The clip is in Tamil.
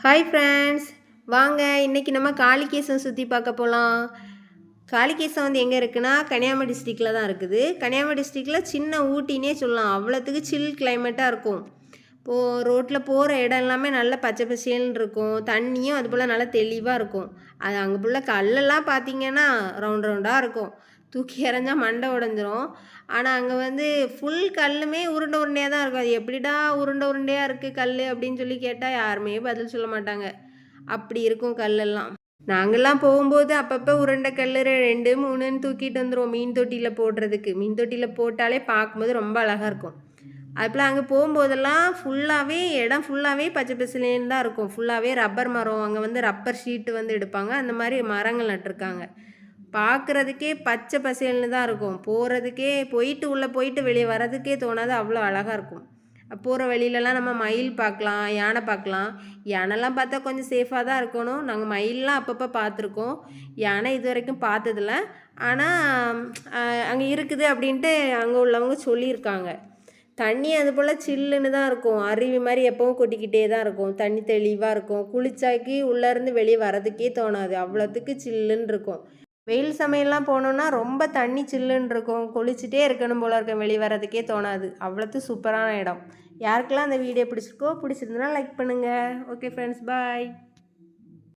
ஹாய் ஃப்ரெண்ட்ஸ், வாங்க இன்றைக்கி நம்ம காளிகேசம் சுற்றி பார்க்க போகலாம். காளிகேசம் வந்து எங்கே இருக்குன்னா கன்னியாகுமரி டிஸ்ட்ரிக்டில் தான் இருக்குது. கன்னியாகுமரி டிஸ்ட்ரிக்டில் சின்ன ஊட்டினே சொல்லலாம். அவ்வளோத்துக்கு சில் கிளைமேட்டாக இருக்கும். இப்போது ரோட்டில் போகிற இடம் எல்லாமே நல்ல பச்சை பசேல்னு இருக்கும். தண்ணியும் அதுபோல் நல்லா தெளிவாக இருக்கும். அது அங்கே உள்ள கல்லெல்லாம் பார்த்திங்கன்னா ரவுண்ட் ரவுண்டாக இருக்கும். தூக்கி எறிஞ்சா மண்டை உடஞ்சிரும். ஆனால் அங்கே வந்து ஃபுல் கல்லுமே உருண்டை உருண்டையாக தான் இருக்கும். அது எப்படிடா உருண்டை உருண்டையாக இருக்குது கல் அப்படின்னு சொல்லி கேட்டால் யாருமே பதில் சொல்ல மாட்டாங்க. அப்படி இருக்கும் கல்லெல்லாம். நாங்கள்லாம் போகும்போது அப்பப்போ உருண்டை கல் 2, 3ன்னு தூக்கிட்டு வந்துடுவோம் மீன் தொட்டியில் போடுறதுக்கு. மீன் தொட்டியில் போட்டாலே பார்க்கும்போது ரொம்ப அழகாக இருக்கும். அதுபோல் அங்கே போகும்போதெல்லாம் ஃபுல்லாகவே இடம் ஃபுல்லாகவே பச்சை பசேல்னு தான் இருக்கும். ஃபுல்லாகவே ரப்பர் மரம், அங்கே வந்து ரப்பர் ஷீட்டு வந்து எடுப்பாங்க. அந்த மாதிரி மரங்கள் நட்டிருக்காங்க. பார்க்குறதுக்கே பச்சை பசேல்னு தான் இருக்கும். போகிறதுக்கே போயிட்டு உள்ளே போயிட்டு வெளியே வர்றதுக்கே தோணாது, அவ்வளோ அழகாக இருக்கும். போகிற வழியிலலாம் நம்ம மயில் பார்க்கலாம், யானை பார்க்கலாம். யானைலாம் பார்த்தா கொஞ்சம் சேஃபாக தான் இருக்கணும். நாங்கள் மயிலெலாம் அப்பப்போ பார்த்துருக்கோம். யானை இது வரைக்கும் பார்த்ததில்ல. ஆனால் அங்கே இருக்குது அப்படின்ட்டு அங்கே உள்ளவங்க சொல்லியிருக்காங்க. தண்ணி அதுபோல் சில்லுன்னு தான் இருக்கும். அருவி மாதிரி எப்பவும் கொட்டிக்கிட்டே தான் இருக்கும். தண்ணி தெளிவாக இருக்கும். குளிச்சாக்கி உள்ளேருந்து வெளியே வர்றதுக்கே தோணாது, அவ்வளோத்துக்கு சில்லுன்னு இருக்கும். வெயில் சமயம்லாம் போனோன்னா ரொம்ப தண்ணி சில்லுன்னு இருக்கும். குளிச்சுட்டே இருக்கணும் போல இருக்கும், வெளியே வர்றதுக்கே தோணாது. அவ்வளோத்து சூப்பரான இடம். யாருக்கெல்லாம் அந்த வீடியோ பிடிச்சிருக்கோ, பிடிச்சிருந்தனா லைக் பண்ணுங்கள். ஓகே ஃப்ரெண்ட்ஸ், பாய்.